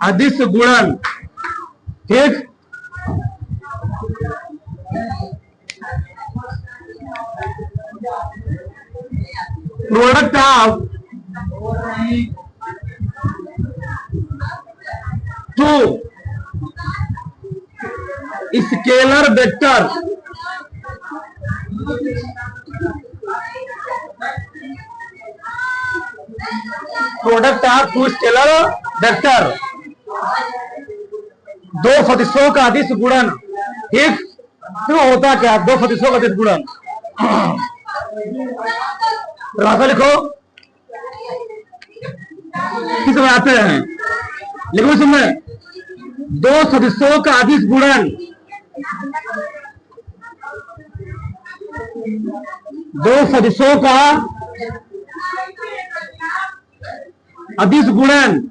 अदिश गुणन, ठीक, product of two scalar vector product of two scalar vector, दो सदिशों का अदिश गुणन, ठीक। तो होता क्या, दो सदिशों का अदिश गुणन, रास्ता लिखो, किस में आते हैं, लिखो इसमें, दो सदिशों का अदिश गुणन, दो सदिशों का अदिश गुणन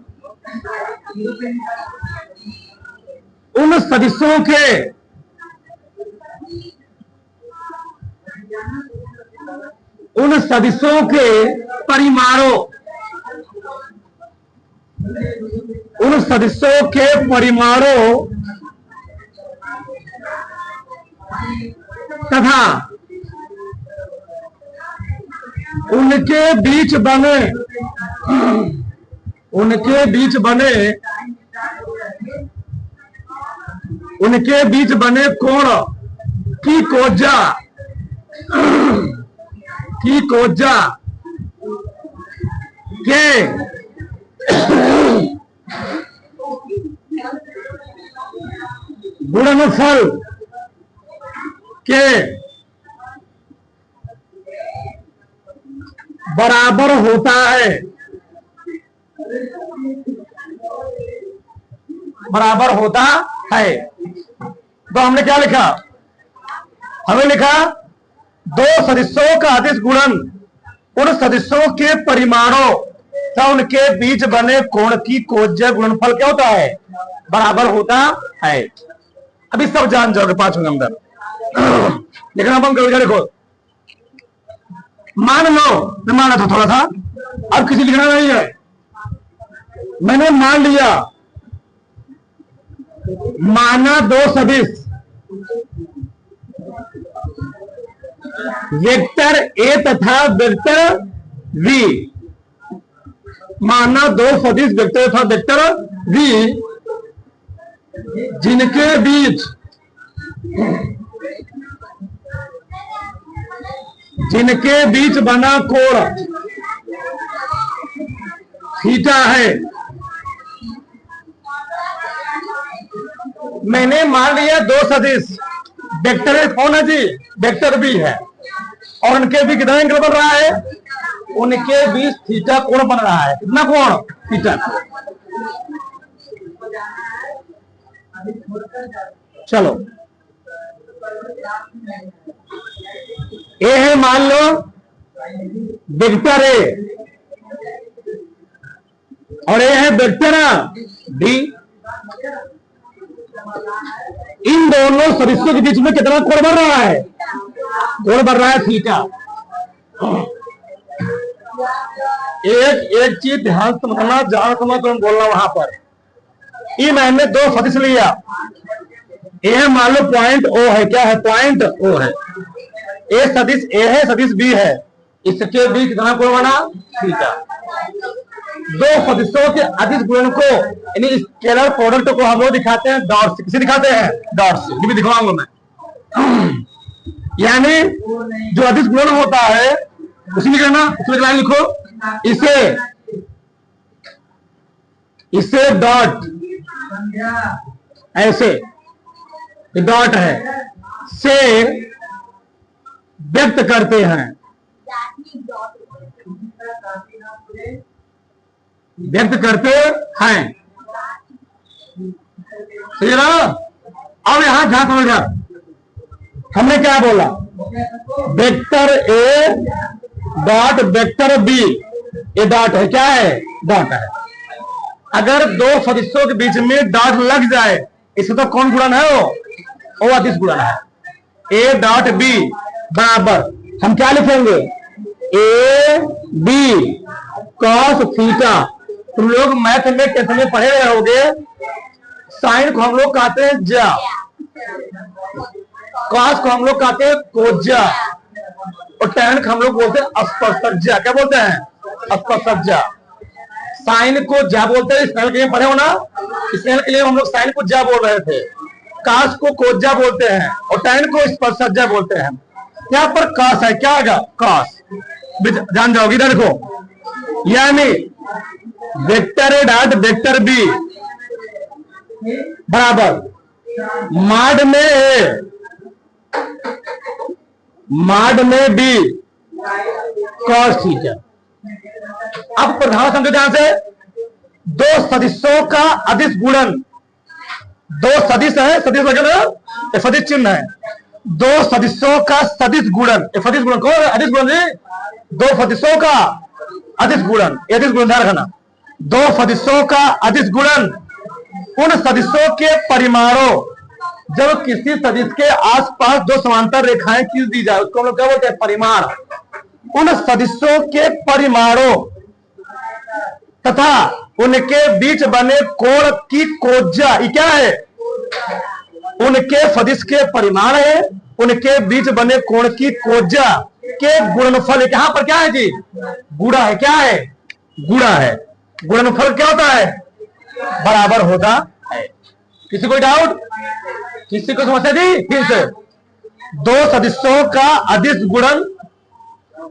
उन सदिशों के परिमाणों, उन सदिशों के परिमाणों तथा उनके बीच बने कोण की कोज्जा के गुणनफल के बराबर होता है, बराबर होता है। तो हमने क्या लिखा, हमें लिखा दो सदिशों का अदिश गुणन उन सदिशों के परिमाणों तथा उनके बीच बने कोण की कोज्य गुणनफल क्या होता है, बराबर होता है। अभी सब जान जाओगे 5 मिनट अंदर। लिखना बंद करो, देखो, मान लो, मैं माना था थोड़ा सा, अब किसी लिखना नहीं है, मैंने मान लिया, माना दो सदिश वेक्टर ए तथा वेक्टर वी, माना दो सदिश वेक्टर तथा वेक्टर वी जिनके बीच बना कोण थीटा है। मैंने मान लिया दो सदिश, वेक्टर कौन है जी, वेक्टर बी है, और उनके बीच कितना एंगल बन रहा है, उनके बीच थीटा कोण बन रहा है। कितना कोण, थीटा। चलो, ए है मान लो वेक्टर ए और ए है वेक्टर बी, इन दोनों सदिशों के बीच में कितना कोण बन रहा है, कोण बन रहा है थीटा। एक चीज ध्यान से समझना, जहां समझ तो बोलना वहां पर। ये मैंने दो सदिश लिया, ए मान लो पॉइंट ओ है, क्या है, पॉइंट ओ है, ए सदिश ए है, सदिश बी है, इसके बीच कितना कोण बना, थीटा। दो सदिशों के अदिश गुणन को यानी स्केलर प्रोडक्ट को हम लोग दिखाते हैं डॉट से। किसे दिखाते हैं, डॉट से, ये भी दिखाऊंगा मैं। यानी जो अदिश गुणन होता है उसी में करना, उसमें लाइन लिखो, इसे डॉट, ऐसे डॉट है से व्यक्त करते हैं, व्यक्त करते हैं। समझ रहा? अब यहां ध्यान समझना, हमने क्या बोला, vector A dot vector B, ये डॉट है, क्या है, डॉट है। अगर दो सदिशों के बीच में डॉट लग जाए, इससे तो कौन गुणन है, वो अदिश गुणन है। ए डॉट बी बराबर हम क्या लिखेंगे, ए बी कॉस थीटा तुम लोग मैथ में टेंथ में पढ़े रहे होगे, साइन को हम लोग कहते हैं जा, कॉस को हम लोग कहते हैं कोजा, और टैन को हम लोग बोलते हैं अस्पर्शज्या। क्या बोलते हैं? अस्पर्शज्या। साइन को जा बोलते हैं, स्नेल के लिए पढ़े हो ना, स्नेल के लिए हम लोग साइन को जा बोल रहे थे। कास को कोजा बोलते हैं और टैन को स्पर्शज्या बोलते हैं। यहाँ पर कास है, क्या आएगा? कास। जान जाओगी, इधर देखो, यानी vector A dot vector B बराबर माड में ए माड में बी कॉस थीटा। अब प्रधान समझो ध्यान से, दो सदिशों का अदिश गुणन, दो सदिश है, सदिश वगैरह सदिश चिन्ह है, दो सदिशों का सदिश गुणन, सदिश गुणन कौन? अदिश गुणन। दो सदिशों का अदिश गुणन, अदिश गुणन ध्यान रखना, दो सदिशों का अदिश गुणन उन सदिशों के परिमाणों, जब किसी सदिश के आसपास दो समांतर रेखाएं खींच दी जाए उसको हम लोग क्या बोलते हैं? परिमाण। उन सदिशों के परिमाणों तथा उनके बीच बने कोण की कोज्या, ये क्या है? उनके सदिश के परिमाण है, उनके बीच बने कोण की कोज्या के गुणनफल। यहाँ पर क्या है जी? गुणा है। क्या है? गुणा है। गुणनफल क्या होता है? बराबर होता है। किसी को डाउट? किसी को समस्या जी? फिर से, दो सदिशों का अदिश गुणन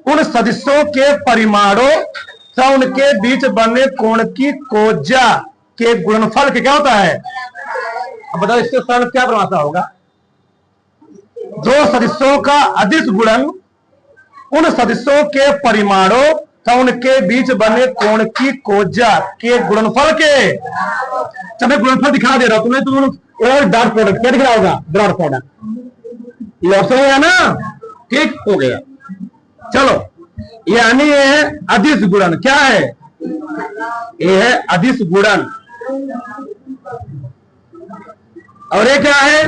उन सदिशों के परिमाणों तथा उनके बीच बने कोण की कोज्या के गुणनफल के क्या होता है? अब बताओ इसके सरल क्या परिभाषा होगा? दो सदिशों का अदिश गुणन उन सदिशों के परिमाणों तथा उनके बीच बने कोण की कोज्या के गुणनफल के, चलो गुणनफल दिखा दे रहा हूं तुम्हें, तुम डॉट प्रोडक्ट क्या दिख रहा होगा? Dot product. ये ऑप्शन हो गया ना? ठीक हो गया। चलो, यानी ये है अदिश गुणन। क्या है? ये है अदिश गुणन, और ये क्या है?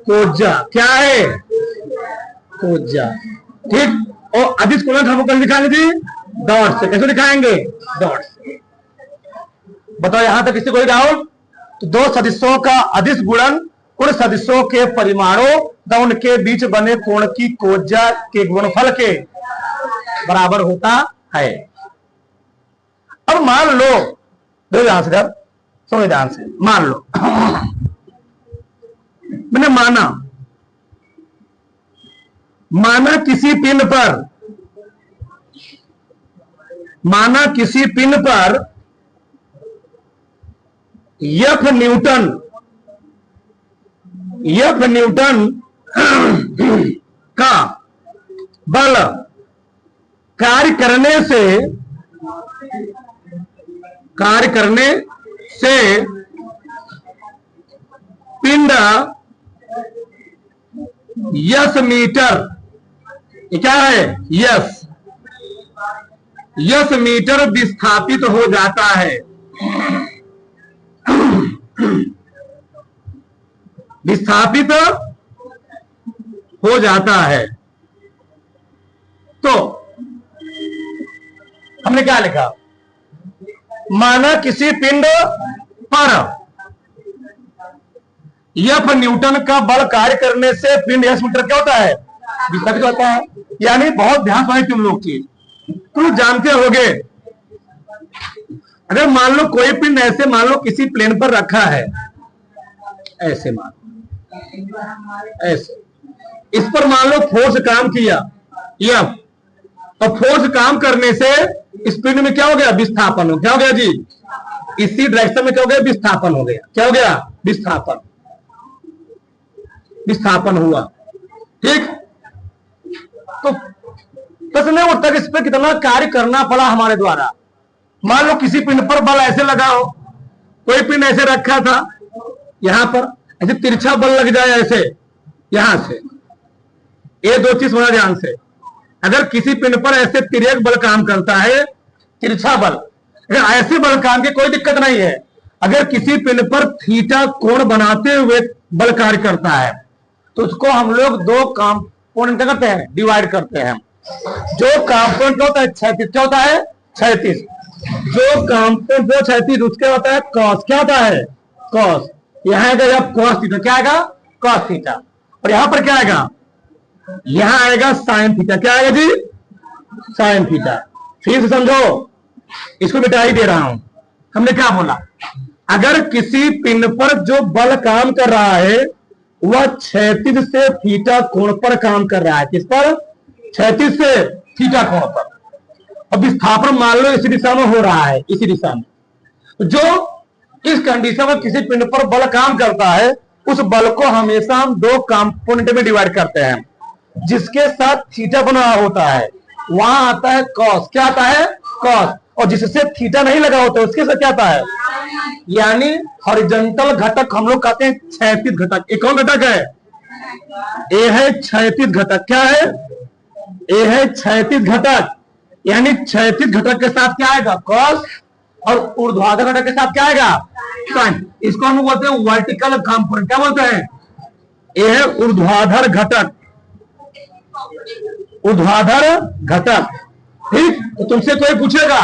कोज्या। क्या है? कोज्या। ठीक। और अदिश गुणन हमको कैसे दिखाएंगे जी? डॉट से। कैसे दिखाएंगे? डॉट से। बताओ यहां तक किसी कोई डाउट? तो दो सदिशों का अदिश गुणन उन सदिशों के परिमाणों तथा उनके बीच बने कोण की कोज्या के गुणनफल के बराबर होता है। अब मान लो, दो ध्यान से, सुनो ध्यान से, मान लो मैंने माना किसी पिन पर एफ न्यूटन का बल कार्य करने से पिंड यस मीटर, ये क्या है? यस मीटर विस्थापित हो जाता है। विस्थापित हो जाता है। तो हमने क्या लिखा? माना किसी पिंड पर एफ न्यूटन का बल कार्य करने से पिंड एस मीटर क्या होता है? विस्थापित होता है। यानी बहुत ध्यान से तुम लोग चीज तुम जानते होगे, अगर मान लो कोई पिंड ऐसे मान लो किसी प्लेन पर रखा है, ऐसे मान ऐसे, इस पर मान लो फोर्स काम किया एफ, तो फोर्स काम करने से इस पिंड में क्या हो गया? विस्थापन हो। क्या हो गया जी? इसी डायरेक्शन में क्या हो गया? विस्थापन हो गया। क्या हो गया? विस्थापन। विस्थापन हुआ। ठीक। तो प्रश्न उठता है इस पर कितना कार्य करना पड़ा हमारे द्वारा। मान लो किसी पिंड पर बल ऐसे लगा हो, कोई पिंड ऐसे रखा था, यहां पर ऐसे तिरछा बल लग जाए ऐसे, यहां से, ये दो चीज होना ध्यान से। अगर किसी पिंड पर ऐसे तिर्यक बल काम करता है, तिरछा बल, अगर ऐसे बल काम के कोई दिक्कत नहीं है। अगर किसी पिंड पर थीटा कोण बनाते हुए बल कार्य करता है तो उसको हम लोग दो कंपोनेंट करते हैं, डिवाइड करते हैं। जो कंपोनेंट होता है क्षैतिज, क्या होता है? क्षैतिज। जो कांपोनेंट जो क्षैतिज उसके होता है कॉस। क्या होता है? कॉस। यहां आएगा जब कॉस थीटा, क्या आएगा? Cos theta. और यहां पर क्या आएगा? यहां आएगा साइन थीटा। क्या आएगा जी? Sine theta. फिर से समझो, इसको मिटा ही दे रहा हूं। हमने क्या बोला? अगर किसी पिंड पर जो बल काम कर रहा है वह क्षैतिज से थीटा कोण पर काम कर रहा है। किस पर? क्षैतिज से थीटा कोण पर। अब विस्थापन मान लो इसी दिशा में हो रहा है, इसी दिशा में। जो इस कंडीशन में किसी पिंड पर बल काम करता है उस बल को हमेशा हम दो कंपोनेंट में डिवाइड करते हैं। जिसके साथ थीटा बना होता है वहां आता है कॉस। क्या आता है? कॉस। और जिससे थीटा नहीं लगा होता उसके साथ क्या आता है? यानी हॉरिजॉन्टल घटक हम लोग कहते हैं क्षैतिज घटक। एक कौन घटक है? ए है क्षैतिज घटक। क्या है? ए है क्षैतिज घटक। यानी क्षैतिज घटक के साथ क्या आएगा? कॉस। और ऊर्ध्वाधर घटक के साथ क्या आएगा? साइन। इसको हम बोलते हैं वर्टिकल कंपोनेंट। क्या बोलते हैं? ए है ऊर्ध्वाधर घटक। ऊर्ध्वाधर घटक। ठीक। तो तुमसे कोई पूछेगा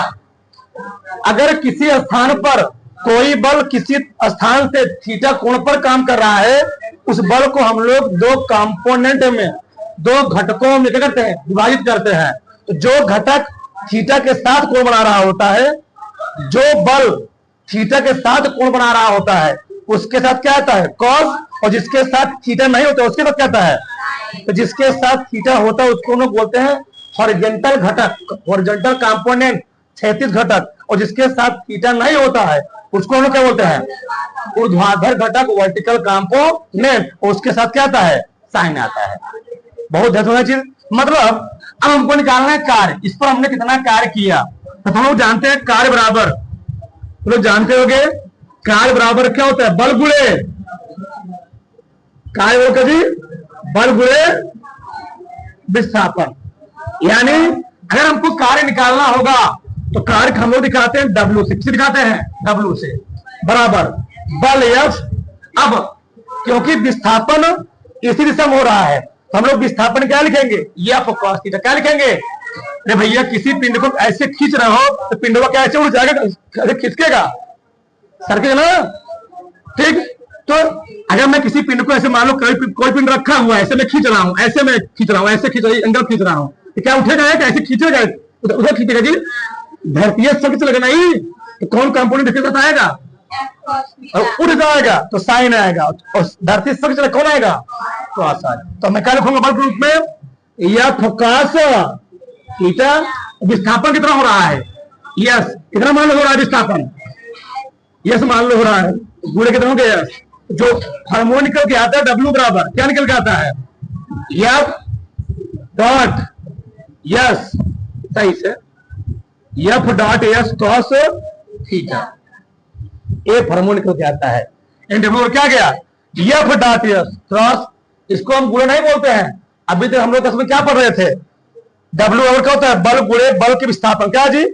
अगर किसी स्थान पर कोई बल किसी स्थान से थीटा कोण पर काम कर रहा है उस बल को हम लोग दो कंपोनेंट में, दो घटकों में क्या करते हैं? विभाजित करते हैं। तो जो घटक थीटा के साथ कोण बना रहा होता है, जो बल थीटा के साथ कोण बना रहा होता है उसके साथ क्या आता है? कॉस। और जिसके साथ थीटा नहीं होता उसके साथ क्या आता है? तो जिसके साथ थीटा होता है उसको हम लोग बोलते हैं हॉरिजॉन्टल घटक, हॉरिजॉन्टल कंपोनेंट, क्षैतिज घटक। और जिसके साथ थीटा नहीं होता है उसको हम लोग क्या बोलते हैं? ऊर्ध्वाधर घटक, वर्टिकल कंपोनेंट। और उसके साथ क्या आता है? साइन आता है। बहुत ध्यान चीज। मतलब अब हमको निकालना है कार्य। इस पर हमने कितना कार्य किया तो हम लोग जानते हैं कार्य बराबर, तो लोग जानते होंगे कार्य बराबर क्या होता है? बल गुणे कार्य बोलते जी, बल गुणे विस्थापन। यानी अगर हमको कार्य निकालना होगा तो कार्य हम लोग दिखाते हैं W से। किसे दिखाते हैं? W से। बराबर बल F। अब क्योंकि विस्थापन इसी दिशा में हो रहा है तो हम लोग विस्थापन क्या लिखेंगे? F cos theta. क्या लिखेंगे? अरे भैया किसी पिंड को ऐसे खींच रहे हो तो पिंड को कैसे उड़ जाएगा? खिसकेगा, सरकेगा ना। ठीक। तो अगर मैं किसी पिंड को ऐसे मान लो कोई पिंड रखा हुआ है, ऐसे मैं खींच रहा हूं, ऐसे मैं खींच रहा हूं, ऐसे खींच रहा हूं, एंगल खींच रहा हूं, तो क्या उठेगा? ऐसे खींचेगा, उधर खींचेगा जी। धरती सब चलेगा नहीं तो कौन कंपोनेंट इसके साथ आएगा? और उड़ जाएगा तो साइन आएगा। और धरती सब चले कौन आएगा? कॉस आएगा। तो मैं क्या लिखूंगा बल के रूप में? F cos theta. विस्थापन कितना हो रहा है? यस। कितना मान लो हो रहा है विस्थापन? यस मान लो हो रहा है। गुणे कितना हो गया? जो हार्मोन निकल के आता है W बराबर क्या निकल के आता है? F dot yes. सही से F dot yes cos theta. एक हार्मोन निकल के आता है। W क्या गया? F dot yes cross. इसको हम गुणे नहीं बोलते हैं। अभी तक हम लोग इसमें क्या पढ़ रहे थे? W और क्या होता है? बल गुणे बल के विस्थापन। क्या जी?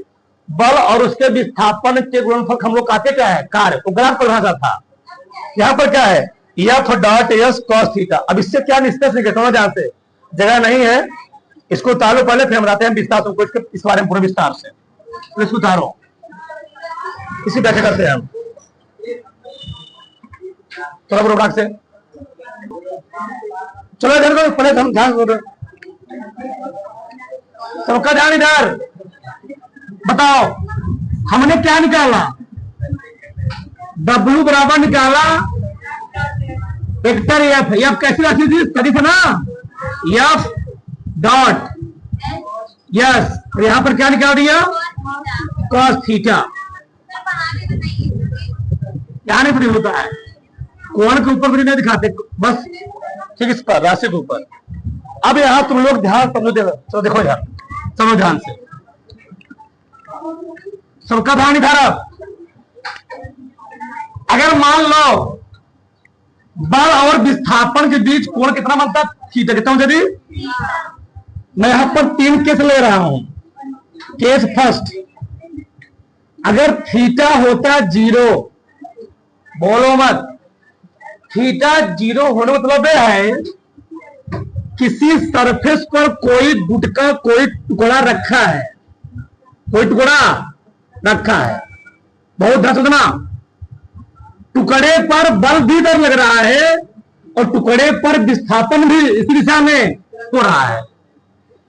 बल और उसके विस्थापन के गुणनफल हम लोग कहते क्या है? कार्य। वो ग्राफ परिभाषा था। यहां पर क्या है? F dot yes cos theta. अब इससे क्या निष्कर्ष निकलना जानते? जगह नहीं है, इसको उतारो पहले फिर हम आते हैं विस्तार से इस बारे में पूरे विस्तार से। तो इसको उतारो, इसी व्याख्या करते हैं हम थोड़ा प्रोडक्ट से। चलो इधर पहले हम ध्यान दो, सबका ध्यान इधर। बताओ हमने क्या निकाला? W बराबर निकाला वेक्टर F। F कैसी राशि थी? सदिश है ना। F dot yes. और यहां पर क्या निकाल दिया? cos theta. क्या नहीं प्रयोग होता है? कोण के ऊपर भी नहीं दिखाते, बस ठीक इस पर राशि के ऊपर। अब यहां तुम लोग ध्यान समझो। तो देखो यार, समझो ध्यान से, सबका ध्यान इधर। अगर मान लो बल और विस्थापन के बीच कोण कितना बनता? थीटा। कितना हो यदि मैं यहां पर 3 केस ले रहा हूं। केस फर्स्ट, अगर थीटा होता 0, बोलो मत, थीटा 0 होने मतलब यह है किसी सरफेस पर कोई गुटका, कोई टुकड़ा रखा है, कोई टुकड़ा रखा है। बहुत ध्यान से सुनना, टुकड़े पर बल भी इधर लग रहा है और टुकड़े पर विस्थापन भी इसी दिशा में हो रहा है।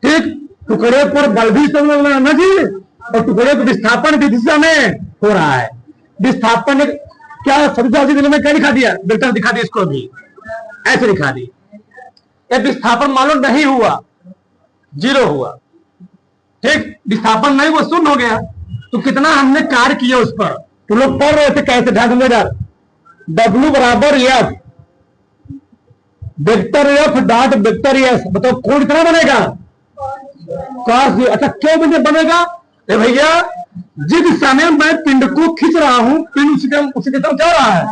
ठीक, टुकड़े पर बल भी ना जी, और टुकड़े पर विस्थापन भी दिशा में हो रहा है। विस्थापन क्या सभी दिनों में क्या दिखा दिया, वेक्टर दिखा दिया, इसको भी ऐसे दिखा दी। विस्थापन मान लो नहीं हुआ, जीरो हुआ, ठीक, विस्थापन नहीं हुआ, शून्य हो गया, तो कितना हमने कार्य किया उस पर। तो लोग पढ़ रहे थे कैसे, ध्यान देगा, W बराबर F, vector F dot vector S, बताओ कोण कितना बनेगा, cos। अच्छा क्यों बनेगा, भैया जिस दिशा में मैं पिंड को खींच रहा हूं, पिंड उसी दिशा में क्या हो रहा है,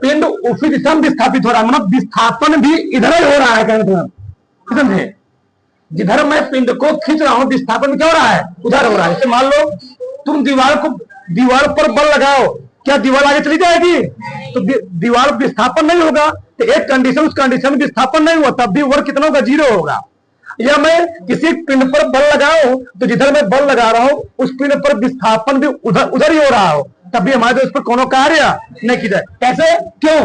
पिंड उसी दिशा में विस्थापित हो रहा है, मतलब विस्थापन भी इधर ही हो रहा है, कहने समझे। जिधर मैं पिंड को खींच रहा हूं विस्थापन क्या हो रहा है, उधर हो रहा है। जैसे मान लो तुम दीवार पर बल लगाओ, क्या दीवार आगे चली जाएगी, तो दीवार विस्थापन नहीं होगा। तो एक कंडीशन, उस कंडीशन में विस्थापन नहीं हुआ तब भी वर्ग कितना होगा, जीरो होगा। या मैं किसी पिंड पर बल लगाऊं तो जिधर मैं बल लगा रहा हूं उस पिंड पर विस्थापन भी उधर ही हो रहा हो, तब भी हमारे उस पर कोनो कार्य नहीं किया जाए। कैसे, क्यों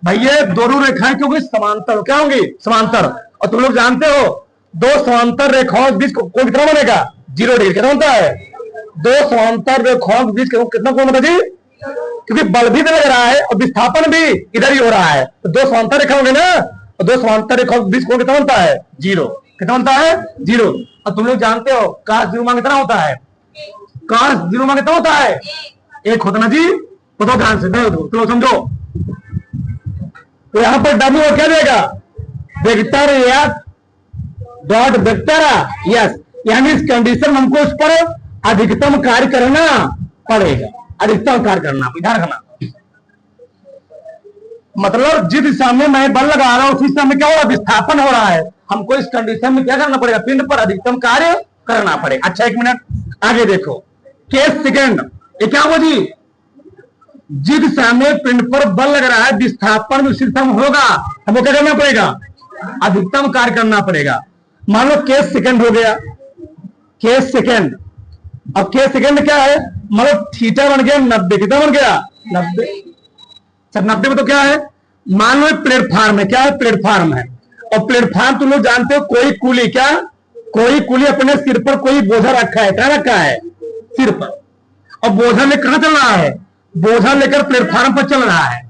भैया, दोनों रेखाएं क्योंकि समांतर क्या होंगी, समांतर। और तुम लोग जानते हो दो समांतर रेखाओं के बीच कोण कितना बनेगा, 0 डिग्री। कितना होता है, दो समांतर रेखाओं के बीच कितना कोण होता जी, क्योंकि बल भी लग रहा है और विस्थापन भी इधर ही हो रहा है, तो दो समांतर रेखा होंगे ना, और दो समांतर रेखाओं के बीच कोण कितना बनता है, 0। कितना बनता है, 0। और तुम लोग जानते हो cos 0 मान कितना होता है, cos 0 मान कितना होता है, 1 होता ना जी, बताओ ध्यान से, तो समझो। तो यहां पर W क्या देगा, vector F dot vector yes, यानी इस कंडीशन में हमको उस पर अधिकतम कार्य करना पड़ेगा, अधिकतम कार्य करना, ध्यान रखना। मतलब जिस दिशा में मैं बल लगा रहा हूं उसी दिशा में क्या हो रहा है, विस्थापन हो रहा है। हमको इस कंडीशन में क्या करना पड़ेगा, पिंड पर अधिकतम कार्य करना पड़ेगा। अच्छा 1 मिनट आगे देखो, केस सेकंड, ये क्या हुआ जी, जिस दिशा में पिंड पर बल लग रहा है विस्थापन उसी दिशा में होगा, हमको क्या करना पड़ेगा, अधिकतम कार्य करना पड़ेगा। मान लो केस सेकंड हो गया, केस सेकंड। अब केस सेकंड क्या है, मतलब थीटा बन गया 90, कितना बन गया 90। 90 में तो क्या है, मान लो प्लेटफार्म है, क्या है, प्लेटफार्म है, और प्लेटफार्म तुम लोग जानते हो कोई कुली, क्या, कोई कुली अपने सिर पर कोई बोझा रखा है, क्या रखा है, सिर पर, और बोझा लेकर कहां चल रहा है, बोझा लेकर प्लेटफार्म पर चल रहा है।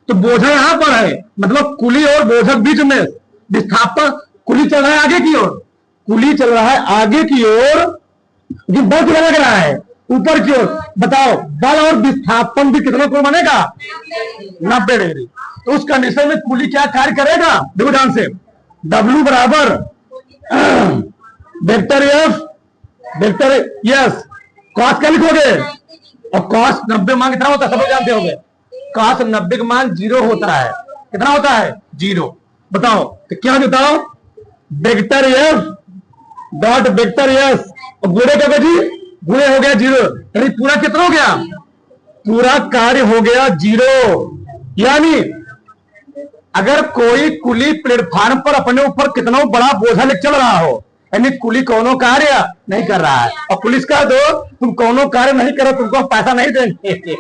तो बोझा यहां पर है, मतलब कुली और बोझा बीच में विस्थापन, कुली चल रहा है आगे की ओर, कुली चल रहा है आगे की ओर, बल कितना लग रहा है, ऊपर की ओर। बताओ बल और विस्थापन भी कितना कोण बनेगा, 90 डिग्री। तो उस कंडीशन में कुली क्या कार्य करेगा, देखो ध्यान से, W बराबर vector F vector yes, cos क्या लिखोगे, और कॉस 90 मान कितना होता है, सब लोग जानते होंगे, कॉस 90 का मान 0 होता है। कितना होता है, 0। बताओ तो क्या बताओ, vector F dot vector S, और गुणे क्या जी, गुणे हो गया 0, यानी पूरा कितना हो गया, पूरा कार्य हो गया 0। यानी अगर कोई कुली प्लेटफार्म पर अपने ऊपर कितना बड़ा बोझा लेकर चल रहा हो, यानी कुली कोनो कार्य नहीं कर रहा है, और पुलिस का दो तुम कोनो कार्य नहीं करो, तुमको पैसा नहीं देंगे,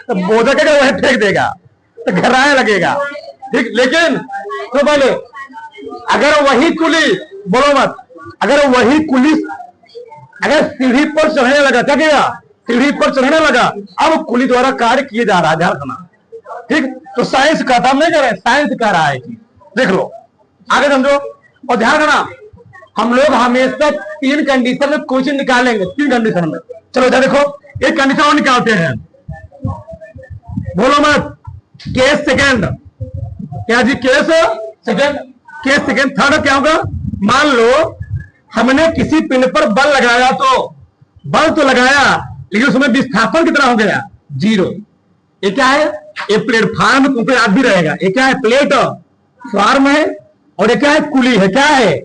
तो बोझा क्या वह फेंक देगा, तो घराने लगेगा, ठीक। लेकिन तो बोले अगर वही कुली, बोलो मत, अगर वही कुली अगर सीढ़ी पर चढ़ने लगा, क्या किया, सीढ़ी पर चढ़ने लगा, अब कुली द्वारा कार्य किए जा रहा है, ध्यान रखना, ठीक। तो साइंस का काम नहीं कर रहे, साइंस कह रहा है कि देख लो, आगे समझो और ध्यान रखना। हम लोग हमेशा 3 कंडीशन में क्वेश्चन निकालेंगे, 3 कंडीशन में। चलो इधर देखो, एक कंडीशन और निकालते हैं, बोलो मत, केस सेकंड, क्या जी, case second, case second. Third क्या होगा, मान लो हमने किसी पिंड पर बल लगाया, तो बल तो लगाया लेकिन उसमें विस्थापन कितना हो गया, 0। ये क्या है, ये प्लेटफार्म तुमको याद भी रहेगा, ये क्या है, प्लेट फार्म है, और ये क्या है, कुली है, क्या है,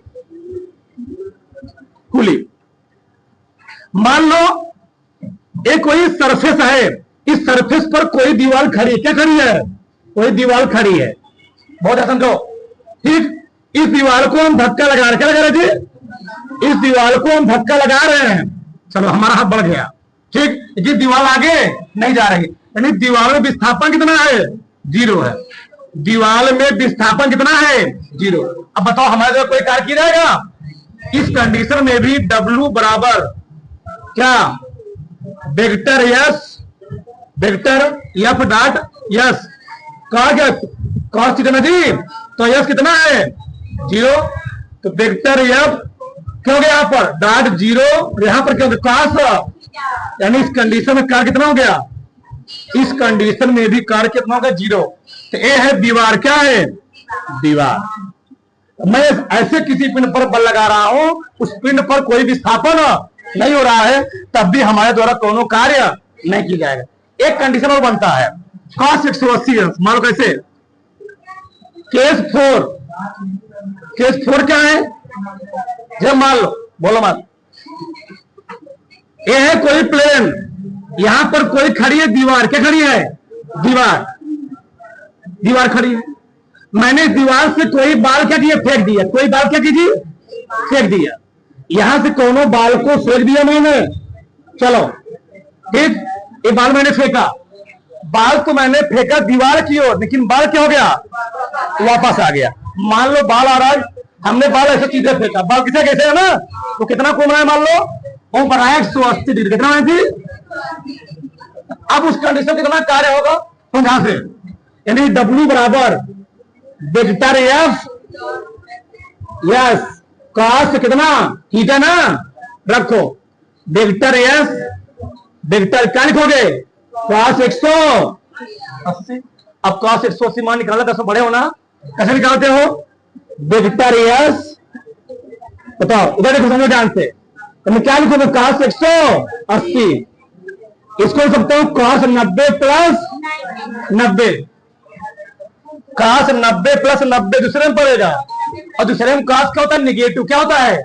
कुली। मान लो एक कोई सरफेस है, इस सरफेस पर कोई दीवार खड़ी है, क्या खड़ी है, कोई दीवार खड़ी है, बहुत समझो, ठीक। इस दीवार को हम धक्का लगा रहे जी, इस दीवार को हम धक्का लगा रहे हैं, चलो हमारा हाथ बढ़ गया, ठीक। ये दीवार आगे नहीं जा रही, यानी दीवार में विस्थापन कितना है, 0 है। दीवार में विस्थापन कितना है, 0। अब बताओ हमारे द्वारा कोई कार्य किया जाएगा? इस कंडीशन में भी W बराबर क्या, vector yes, vector F dot yes, कहा क्या, कॉस कितना जी, तो यस कितना है, 0। तो वेक्टर F क्या हो गया यहाँ पर, डॉट 0, यहाँ पर क्या हो गया, कॉस, यानी इस कंडीशन में कार्य कितना हो गया, इस कंडीशन में भी कार्य कितना होगा, 0। तो ये है दीवार, क्या है, दीवार। मैं ऐसे किसी पिंड पर बल लगा रहा हूं, उस पिंड पर कोई विस्थापन नहीं हो रहा है, तब भी हमारे द्वारा कोनो कार्य नहीं किया जाएगा। एक कंडीशन और बनता है, cos 180, मान लो कैसे, केस 4, केस 4 क्या है, जब मान लो, बोलो मत, ये है कोई प्लेन, यहां पर कोई खड़ी है दीवार, क्या खड़ी है, दीवार, दीवार खड़ी है। मैंने दीवार से कोई बाल क्या किया, फेंक दिया, कोई बाल क्या कीजिए, फेंक दिया, यहां से कोनो बाल को फेंक दिया मैंने, चलो ठीक, ये बाल मैंने फेंका, बाल तो मैंने फेंका दीवार की ओर, लेकिन बाल क्या हो गया, वापस आ गया। मान लो बाल आ रहा है, हमने बाल ऐसे सीधे फेंका, बाल किसे कैसे है ना, तो कितना घूम रहा है, मान लो वो बनाया 180 डिग्री, कितना है थी। अब उस कंडीशन कितना कार्य होगा, तो यहां से, यानी W बराबर वेक्टर F यस, कॉस कितना, थीटा ना, रखो वेक्टर S, वेक्टर क्या लिखोगे, cos 180। अब cos 180 मान निकालना, 10 बड़े होना, कैसे निकालते हो, वेक्टर S, बताओ उधर देखो, समझो ध्यान से, तो मैं क्या लिखूंगा, cos 180, इसको लिख सकते हो cos 90 प्लस 90, cos 90 प्लस 90 दूसरे में पड़ेगा, और दूसरे में cos क्या होता है, निगेटिव क्या होता है,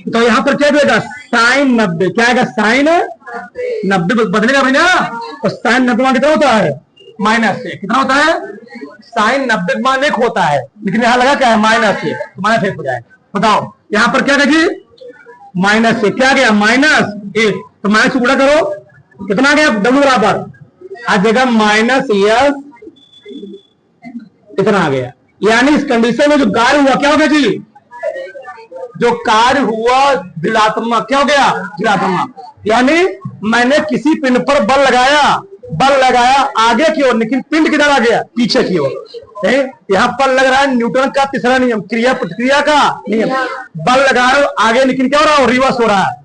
तो यहां पर क्या देगा, sin 90, क्या आएगा, sin 90 बदलेगा भाई ना, तो sin 90 मान कितना होता है, -1, कितना होता है, sin 90 मान 1 होता है, लेकिन यहां लगा क्या है, -1, तो -1 हो जाएगा। बताओ यहां पर क्या देगी, -1, क्या गया, -1, तो माइनस गुणा करो, कितना गया, W बराबर आ जाएगा -S, इतना आ गया। यानी इस कंडीशन में जो कार्य हुआ क्या हो गया जी, जो कार्य हुआ ऋणात्मक, क्या हो गया, ऋणात्मक। यानी मैंने किसी पिंड पर बल लगाया आगे की ओर, लेकिन पिंड किधर आ गया, पीछे की ओर। यहां पर लग रहा है न्यूटन का तीसरा नियम, क्रिया प्रतिक्रिया का नियम, बल लगा रहे हो आगे, लेकिन क्या हो रहा है, रिवर्स हो रहा है।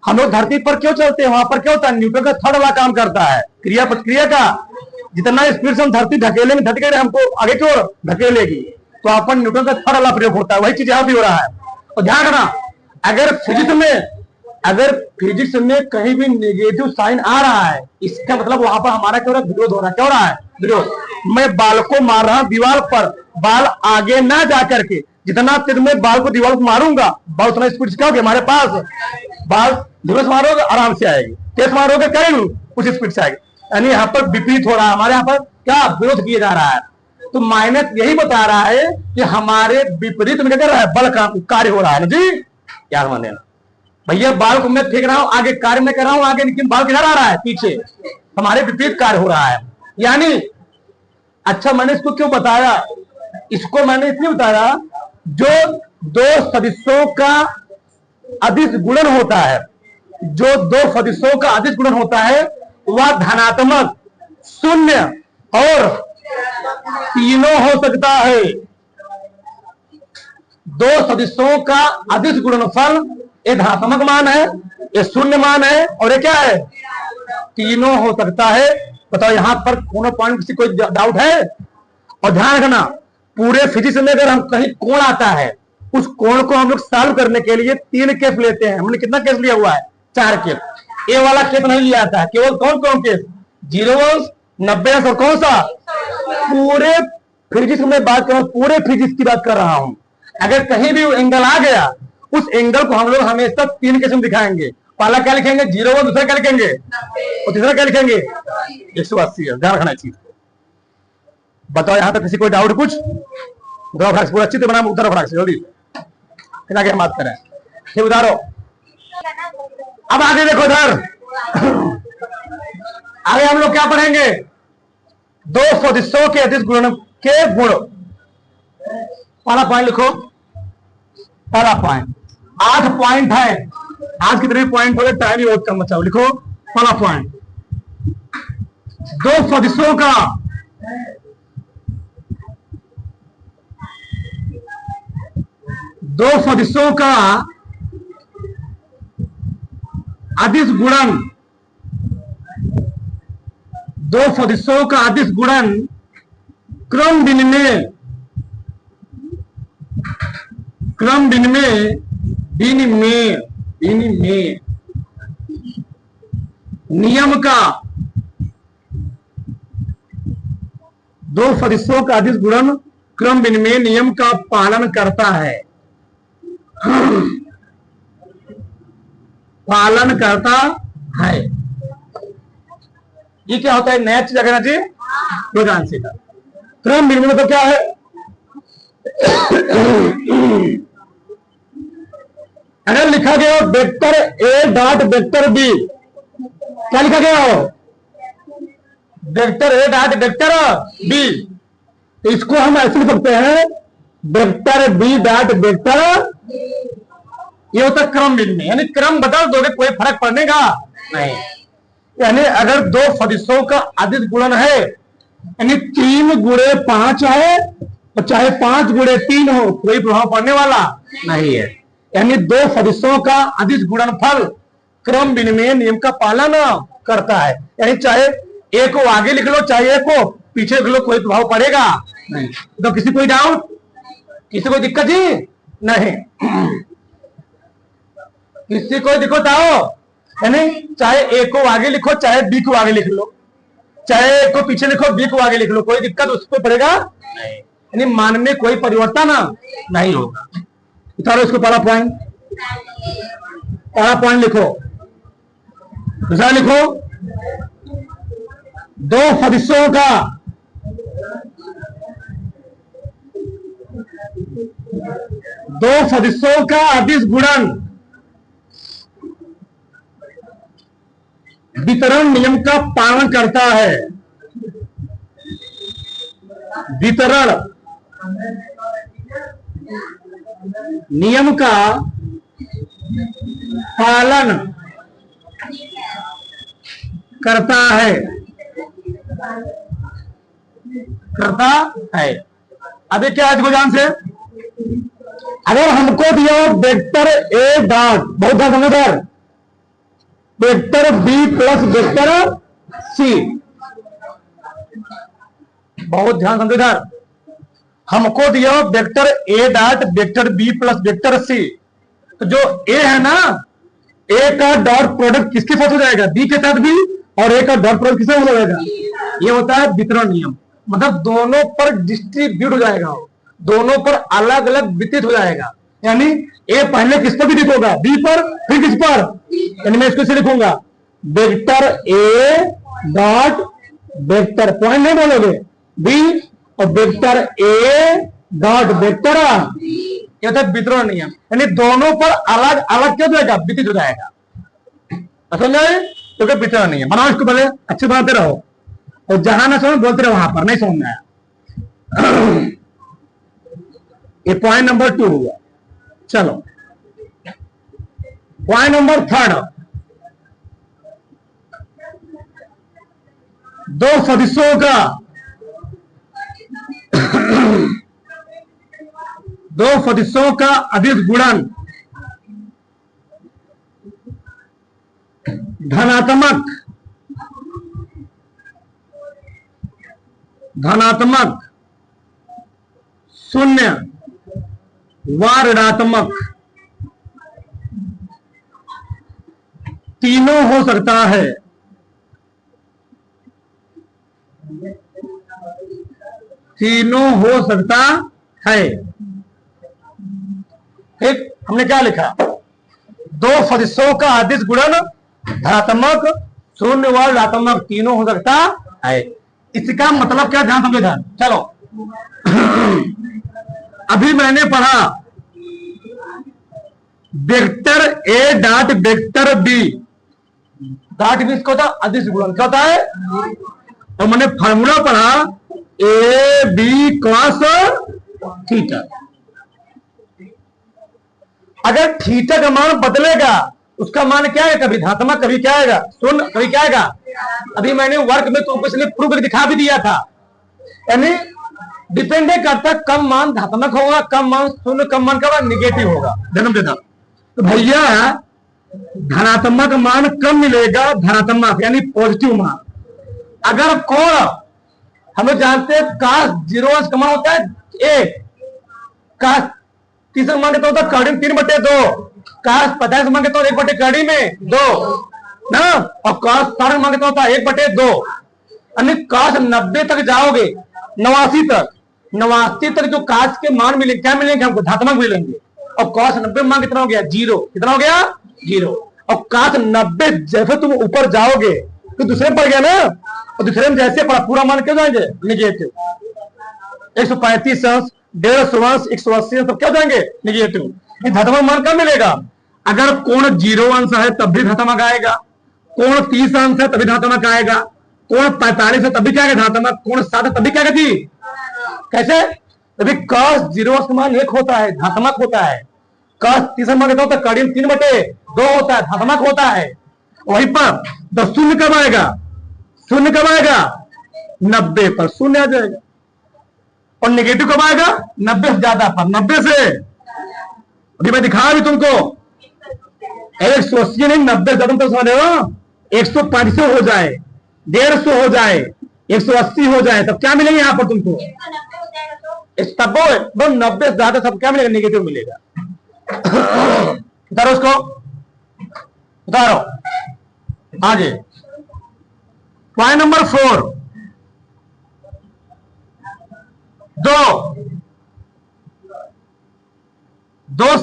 हम लोग धरती पर क्यों चलते हैं, वहां पर क्या होता है, न्यूटन का थर्ड वाला काम करता है, क्रिया प्रतिक्रिया का। जितना स्पीड से हम धरती ढकेलेंगे, धरती हमको आगे की ओर ढकेलेगी, तो अपन न्यूटन का थर्ड वाला प्रयोग होता है, वही चीज यहां भी हो रहा है। और ध्यान रखना, अगर फिजिक्स में कहीं भी नेगेटिव साइन आ रहा है, इसका मतलब वहां पर हमारा क्या हो रहा है, विरोध हो रहा है। क्या हो रहा है, विरोध। मैं बाल को मार रहा हूं दीवार पर, बाल आगे ना जाकर के, जितना तेज मैं बाल को दीवार को मारूंगा, बाल उतना स्पीड से क्या होगा हमारे पास, बाल धीरे से मारोगे आराम से आएगी, तेज मारोगे करेंगे कुछ स्पीड से आएगी। यानी यहाँ पर विपरीत हो रहा है, हमारे यहाँ पर क्या विरोध किया जा रहा है। तो माइनस यही बता रहा है कि हमारे विपरीत में क्या कर रहा है, बल का कार्य हो रहा है जी, याद मान लेना। भैया बाल को मैं फेंक रहा हूं आगे, कार्य में कर रहा हूं आगे, लेकिन बाल किधर आ रहा है, पीछे, हमारे विपरीत कार्य हो रहा है। यानी अच्छा मैंने इसको क्यों बताया, इसको मैंने इसलिए बताया, जो दो सदिशों का अदिश गुणन होता है, जो दो सदिशों का अदिश गुणन होता है, वह धनात्मक, शून्य और तीनों हो सकता है। दो सदिशों का अदिश गुणनफल, ये धनात्मक मान है, ये शून्य मान है, और ये क्या है, तीनों हो सकता है। बताओ यहां पर कोनो पॉइंट किसी कोई डाउट है। और ध्यान रखना, पूरे फिजिक्स में अगर हम कहीं कोण आता है, उस कोण को हम लोग सॉल्व करने के लिए 3 केस लेते हैं। हमने कितना केस लिया हुआ है, 4 केस। ए वाला केस नहीं लिया था, केवल कौन केस, 0 अंश, 90 अंश और कौन सा, पूरे फिजिक्स में बात कर रहा हूं, पूरे फिजिक्स की बात कर रहा हूं। अगर कहीं भी एंगल आ गया, उस एंगल को हम लोग हमेशा 3 केस में दिखाएंगे। पहला क्या लिखेंगे, 0 अंश, दूसरा क्या लिखेंगे, और तीसरा क्या लिखेंगे, 180। ध्यान रखना चीज। बताओ यहां तक किसी कोई डाउट, कुछ पूरा अच्छी तरह बना, उत्तर जल्दी फिर आगे हम बात करें। ठीक उधारो। अब आगे देखो इधर, आगे हम लोग क्या पढ़ेंगे, दो सदिशों के अदिश गुण के गुण। पहला पॉइंट लिखो, पहला पॉइंट 8 पॉइंट है। आज कितने पॉइंट हो गए, टाइम ही बहुत कम बचा। लिखो पहला पॉइंट, दो सदिशों का अदिश गुणन, दो सदिशों का अदिश गुणन क्रम विनिमय नियम का, दो सदिशों का अदिश गुणन क्रम विनिमय नियम का पालन करता है, पालन करता है। ये क्या होता है, नया चीज अगर जी योगदान से क्रम विनिमय तो क्या है, अगर लिखा गया हो vector A dot vector B, क्या लिखा गया हो, vector A dot vector B, तो इसको हम ऐसे लिख सकते हैं वेक्टर बी डॉट वेक्टर, ये होता है क्रम विनिमय। यानी क्रम बदल दोगे कोई फर्क पड़ने का नहीं। यानी अगर दो सदिशों का अदिश गुणन है, यानी 3 गुणे 5 है और चाहे 5 गुणे 3 हो, कोई प्रभाव पड़ने वाला नहीं है। यानी दो सदिशों का अदिश गुणनफल क्रम विनिमय नियम का पालन करता है। यानी चाहे ए को आगे लिख लो, चाहे ए को पीछे लिख लो, कोई प्रभाव पड़ेगा नहीं। तो किसी कोई डाउट, किसी कोई दिक्कत जी नहीं, किसी को दिक्कत आओ, यानी चाहे ए को आगे लिखो, चाहे बी को आगे लिख लो, चाहे ए को पीछे लिखो, बी को आगे लिख लो, कोई दिक्कत उसको पड़ेगा नहीं। यानी मान में कोई परिवर्तन नहीं होगा। उतारो इसको, पहला पॉइंट लिखो, दूसरा लिखो, दो सदिशों का अदिश गुणन वितरण नियम का पालन करता है, वितरण नियम का पालन करता है, अभी क्या है ध्यान से, अगर हमको दिया वेक्टर ए डॉट, बहुत ध्यान समझदार, vector B plus vector C, बहुत ध्यान समझदार, हमको दिया vector A dot vector B plus vector C, तो जो ए है ना, ए का डॉट प्रोडक्ट किसके साथ हो जाएगा, बी के साथ भी, और ए का डॉट प्रोडक्ट किसके साथ हो जाएगा, ये होता है वितरण नियम। मतलब दोनों पर डिस्ट्रीब्यूट हो जाएगा, दोनों पर अलग अलग वितरित हो जाएगा। यानी ए पहले किस पर वितरित होगा, बी पर, फिर किस पर, यानी मैं इसको से लिखूंगा vector A dot vector, point नहीं बोलोगे, बी, और वेक्टर ए डॉट वेक्टर, ये होता है वितरण नियम। यानी दोनों पर अलग अलग क्या हो जाएगा, वितरित हो जाएगा, समझ, तो क्या वितरण नियम। बनाओ इसको, पहले अच्छे बनाते रहो, और जहां ना समझ बोलते रहो, वहां पर नहीं समझ में आया। ये पॉइंट नंबर 2 हुआ। चलो पॉइंट नंबर 3, दो सदिशों का अदिश गुणन धनात्मक, शून्य व ऋणात्मक तीनों हो सकता है, तीनों हो सकता है। ठीक, हमने क्या लिखा, दो सदिशों का अदिश गुणन धनात्मक, शून्य व ऋणात्मक तीनों हो सकता है। इसका मतलब क्या, ध्यान समझे। चलो अभी मैंने पढ़ा vector A dot vector B dot B इसका होता है अदिश गुणन। क्या होता है? और मैंने फार्मूला पढ़ा ए बी कॉस थीटा। अगर थीटा का मान बदलेगा उसका मान क्या है? कभी धनात्मक कभी क्या आएगा? शून्य कभी क्या आएगा? अभी मैंने वर्क में तुमको इसलिए प्रूव करके दिखा भी दिया था। यानी डिपेंड करता कम मान धनात्मक होगा, कम मान शून्य, कम मान का निगेटिव होगा जन्म देता। तो भैया धनात्मक मान कम मिलेगा, धनात्मक यानी पॉजिटिव मान। अगर कोण हम लोग जानते हैं काश 0 अंश का मान होता है 1, काश 30 मान कितना होता है? कड़ी में 3/2, काश 50 मान कितना 1 कड़ी में 2 ना, और काश 60 मान कितना होता है 1/2। यानी काश 90 तक जाओगे, 89 तक, 89 तक जो काश के मान मिलेंगे क्या मिलेंगे? हमको धनात्मक मिलेंगे। और काश 90 मान कितना हो गया? 0। कितना हो गया? 0। और काश 90 जैसे तुम ऊपर जाओगे तो दूसरे में पड़ गया ना, और दूसरे में जैसे पड़ा पूरा मान क्यों जाएंगे? निगेटिव। 135 अंश, 150 अंश, 180 अंश सब क्या जाएंगे? निगेटिव। धनात्मक मान कब मिलेगा? अगर कोण 0 अंश है तब भी धनात्मक आएगा, कोण 30 अंश है तभी धनात्मक आएगा, कोण 45 है तभी क्या धनात्मक, कोण 7 है तभी क्या कहती? कैसे? तभी cos 0 अंश का मान 1 होता है, धनात्मक होता है। cos 30 मान कितना होता है? कड़ी में 3/2 होता है, धनात्मक होता है। वहीं पर तो शून्य कब आएगा? शून्य कब आएगा? 90 पर शून्य आ जाएगा। और नेगेटिव कब आएगा? 90 से ज्यादा पर। 90 से अभी मैं दिखा भी तुमको 180 नहीं, 90 ज्यादा तो समझ रहे हो? 150 हो जाए, 150 हो जाए, 180 हो जाए तब क्या मिलेगा यहां पर तुमको? तब 90 से ज्यादा सब क्या मिलेगा? नेगेटिव मिलेगा। उतारो उसको, उतारो आगे। पॉइंट नंबर 4, दो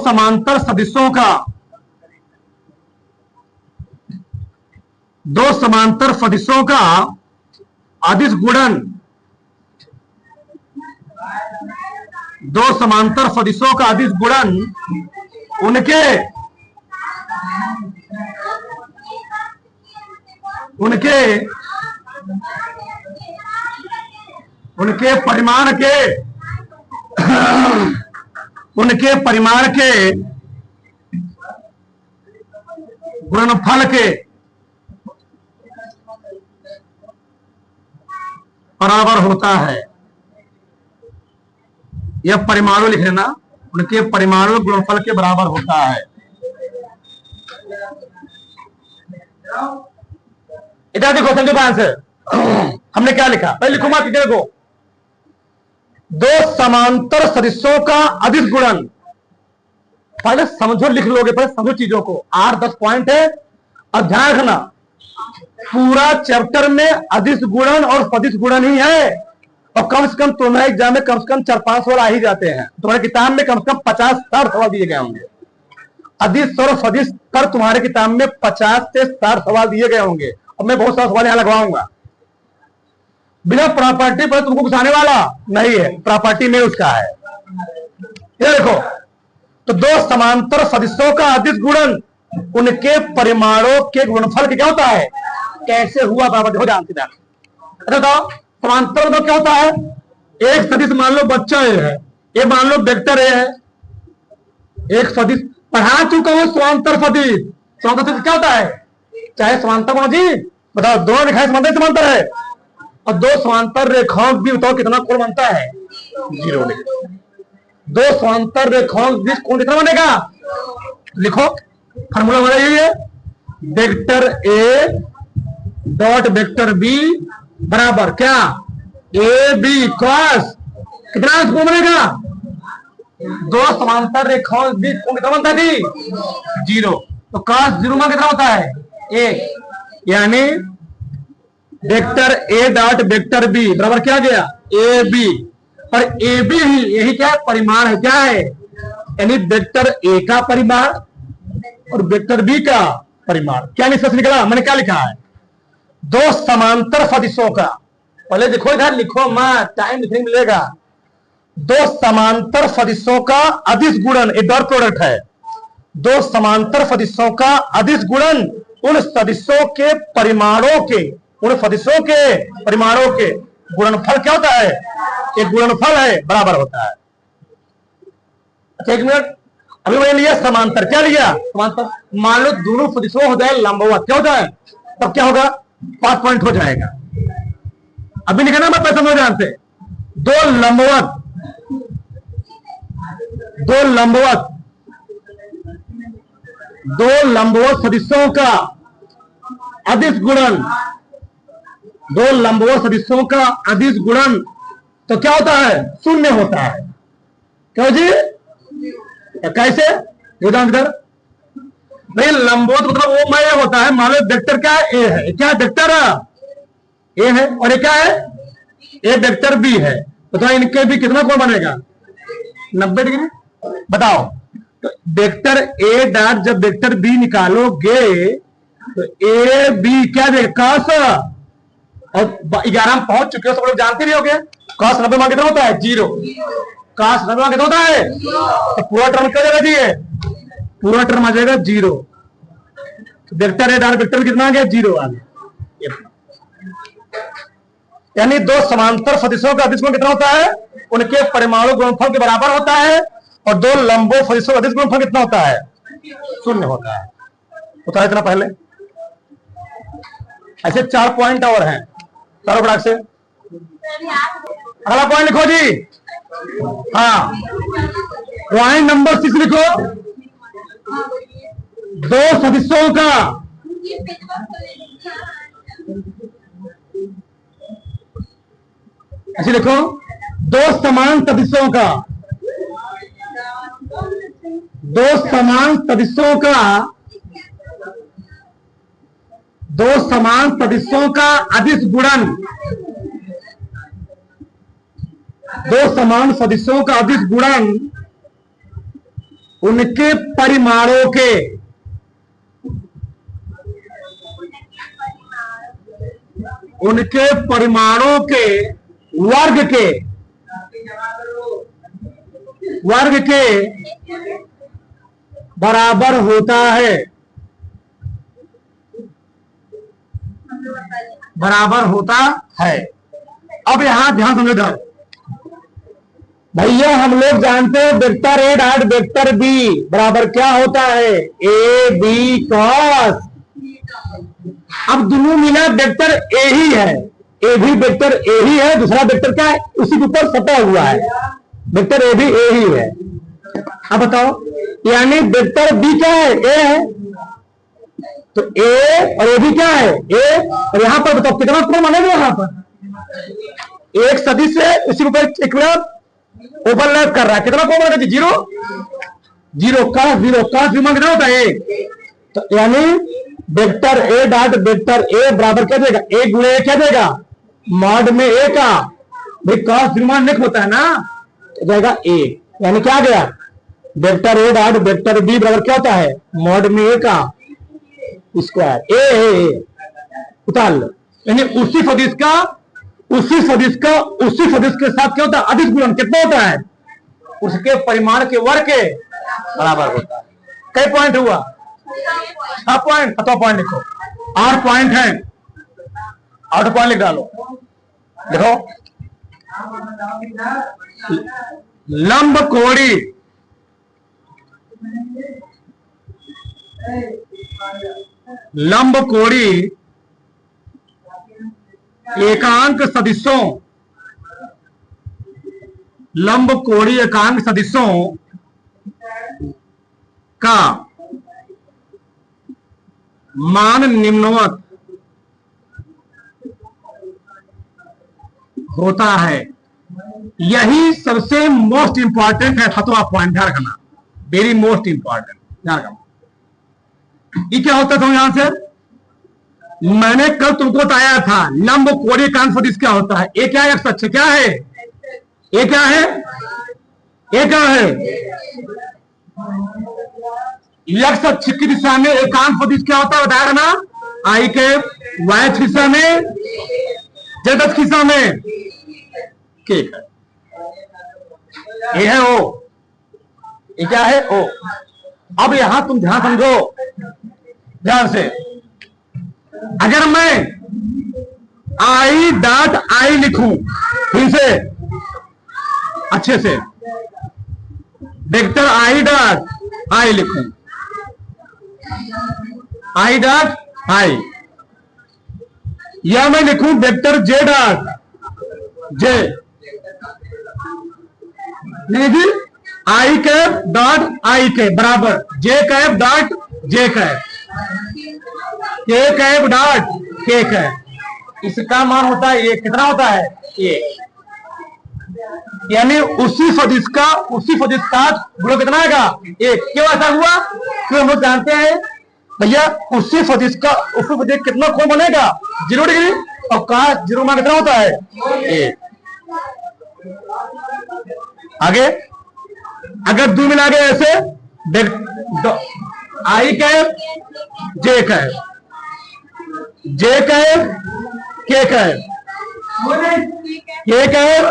समांतर सदिशों का, दो समांतर सदिशों का अदिश गुणन, दो समांतर सदिशों का अदिश गुणन उनके परिमाण के गुणनफल के बराबर होता है। यह परिमाणु लिख लेना, उनके परिमाणु गुणनफल के बराबर होता है। इधर देखो, समझो आंसर हमने क्या लिखा, पहले लिखो मत, देखो। दो समांतर सदिशों का अदिश गुणन, पहले समझो, लिख लोगे, पहले समझो चीजों को। 8-10 पॉइंट है और ध्यान रखना, पूरा चैप्टर में अदिश गुणन और सदिश गुणन ही है। और कम से कम तुम्हारे एग्जाम में कम से कम 4-5 सवाल आ ही जाते हैं। तुम्हारे किताब में कम से कम 50-60 सवाल दिए गए होंगे। अदिश और सदिश पर तुम्हारे किताब में 50 से 60 सवाल दिए गए होंगे, और मैं बहुत सारे सवाल यहां लगवाऊंगा। बिना प्रॉपर्टी पर तुमको घुसाने वाला नहीं है, प्रॉपर्टी में उसका है। ये देखो, तो दो समांतर सदिशों का अदिश गुणन उनके परिमाणों के गुणनफल के क्या होता है? कैसे हुआ बराबर हो जानते हैं। अच्छा बताओ, समांतर तो क्या होता है? एक सदिश मान लो बच्चा ए है, ये मान लो वेक्टर ए है, एक सदिश पढ़ा चुका हूं समांतर सदिश। समांतर सदिश क्या होता है? चाहे समांतर बनो जी, बताओ, दोनों रेखाएं समांतर है, और दो समांतर रेखाओं भी बताओ कितना कोण बनता है? 0। दो समांतर रेखाओं के बीच कोण कितना बनेगा? लिखो, फार्मूला हमारा यही है, vector A dot vector B बराबर क्या? ए बी कॉस कितना कोण बनेगा? दो समांतर रेखाओं के बीच कोण कितना बनता है? 0। तो कॉस 0 मान कितना होता है? 1। यानी vector A dot vector B बराबर क्या गया? A B. और ए बी ही यही क्या है? परिमाण है। क्या है? यानी वेक्टर ए का परिमाण और वेक्टर बी का परिमाण। क्या निष्कर्ष निकला? मैंने क्या लिखा है? दो समांतर सदिशों का, पहले देखो इधर लिखो मत, टाइम लिखने मिलेगा। दो समांतर सदिशों का अदिश गुणन, एक डॉट प्रोडक्ट है, दो समांतर सदिशों का अदिश गुणन उन सदिशों के परिमाणों के, उन सदिशों के परिमाणों के गुणनफल क्या होता है, एक गुणनफल है, बराबर होता है। अच्छा एक मिनट, अभी मैंने लिया समांतर, क्या लिया समांतर, मान लो दोनों सदिशों हो जाए लंबवत, क्या होता है, तब क्या होगा, 5 पॉइंट हो जाएगा। अभी लिखना मैं पैसा में ध्यान से, दो लंबवत सदिशों का अदिश गुणन, दो लंबवत सदिशों का अदिश गुणन तो क्या होता है, शून्य होता है। क्यों जी, कैसे योगदान इधर नहीं, लंबवत मतलब वो मैं होता है, मान लो वेक्टर क्या है, ए है, क्या है वेक्टर ए है, और ये क्या है, ए वेक्टर बी है, तो इनके भी कितना कोण बनेगा, 90 डिग्री। बताओ, तो वेक्टर ए डॉट जब वेक्टर बी निकालोगे तो ए बी क्या देगा, कॉस, और 11 में पहुंच चुके हो, सब लोग जानते भी हो गए, कॉस 90 मान कितना होता है, 0, कॉस 90 मान कितना होता है, तो पूरा टर्म क्या जाएगा जी, पूरा टर्म आ जाएगा 0, वेक्टर ए डॉट वेक्टर कितना आ गया, 0 आ गया। यानी दो समांतर सदिशों का अदिश गुणन कितना होता है, उनके परिमाणु गुणनफल के बराबर होता है, और दो लंबो सदिशों का अदिश गुणनफल कितना होता है, 0 होता है। होता है इतना पहले। ऐसे 4 पॉइंट और हैं चारों बराबर से। अगला पॉइंट लिखो जी, हाँ पॉइंट नंबर 6 लिखो, दो सदिशों का, ऐसे लिखो, दो समान सदिशों का, दो समान सदिशों का, दो समान सदिशों का अदिश गुणन, दो समान सदिशों का अदिश गुणन उनके परिमाणों के, उनके परिमाणों के वर्ग के, वर्ग के बराबर होता है, बराबर होता है। अब यहां ध्यान समझो भैया, हम लोग जानते हैं vector A dot vector B बराबर क्या होता है, ए बी कॉस। अब दोनों मिला वेक्टर ए ही है, ए भी वेक्टर ए ही है, दूसरा वेक्टर क्या है, उसी के ऊपर सटा हुआ है, वेक्टर ए भी ए ही है। अब बताओ, यानी वेक्टर बी क्या है, ए है, तो ए और ए भी क्या है, ए, और यहां पर बताओ कितना कोण बनेगा, यहां पर एक सदिश है, उसी के ऊपर एक ओवरलैप कर रहा है, कितना कोण बनेगा, 0, 0 cos 0 cos कितना होता है, तो यानी vector A dot vector A बराबर क्या देगा, ए गुणे ए क्या देगा, मॉड में ए का, भाई cos द्विमान होता है ना, तो जाएगा ए, यानी क्या गया, vector A dot vector B बराबर क्या होता है, मॉड में ए का स्क्वायर, ए उतार लो, यानी उसी सदिश का, उसी सदिश का, उसी सदिश के साथ क्या होता है, अदिश गुणन कितना होता है, उसके परिमाण के वर्ग के बराबर होता है। कई पॉइंट हुआ, 6 पॉइंट, 7 पॉइंट लिखो, 8 पॉइंट है, 8 पॉइंट लिख डालो। देखो, लंब कोड़ी, लंब कोड़ी एकांक सदिशों, लंब कोड़ी एकांक सदिशों का मान निम्नवत होता है। यही सबसे मोस्ट इंपॉर्टेंट है, 7वां पॉइंट ध्यान रखना, वेरी मोस्ट इंपॉर्टेंट ध्यान रखना। ये क्या होता था, यहां से मैंने कल तुमको बताया था, लंब कोणीय एकांक सदिश क्या होता है, ये क्या है, एक्स अक्ष क्या है, ये क्या है, ये क्या है, एक्स अक्ष की दिशा में एकांक सदिश क्या होता है, बताया ना, आई के वाई दिशा में, जेड अक्ष दिशा में, ठीक है। ये है ओ, ये क्या है ओ। अब यहां तुम ध्यान समझो, ध्यान से। अगर मैं I.I लिखूं फिर से अच्छे से, वेक्टर I.I लिखूं, I.I, या मैं लिखूं वेक्टर J, नहीं जी, I कैप डॉट I के बराबर J cap dot J cap, K cap dot K cap. इसका मान होता है ये, कितना होता है ये, यानी उसी सदिश का गुणा कितना आएगा एक। क्यों ऐसा हुआ? क्यों हम लोग जानते हैं भैया, उसी सदिश कितना कोण बनेगा 0 डिग्री, और cos 0 मान कितना होता है एक। आगे अगर दो मिला गए ऐसे, I cap J cap, J cap K cap, K cap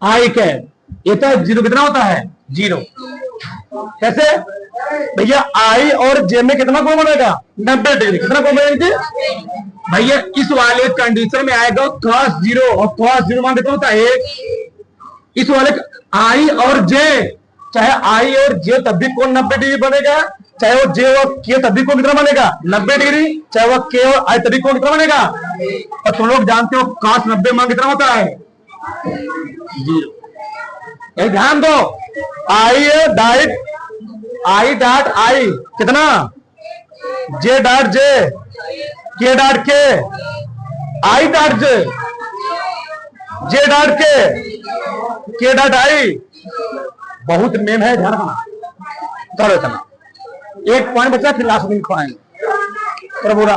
I cap, ये तो 0 कितना होता है 0। कैसे भैया, I और J में कितना कोण बनेगा 90 डिग्री। कितना कोण बनेगा भैया? इस वाले कंडीशन में आएगा cos 0, और cos 0 मान कितना होता है 1। इस वाले I और J, चाहे I और J तब भी कोण 90 डिग्री बनेगा, चाहे वो J और K तब भी कोण कितना बनेगा 90 डिग्री, चाहे वो K और I तब भी कोण कितना बनेगा। और तुम लोग जानते हो cos 90 मान कितना होता है 0। ध्यान दो, I डॉट I कितना, J dot J, K dot K, I dot J, J dot K dot I। बहुत मेन है, ध्यान रखना। करो इतना, एक पॉइंट बचा, फिर लास्ट दिन खुआएंगे पूरा।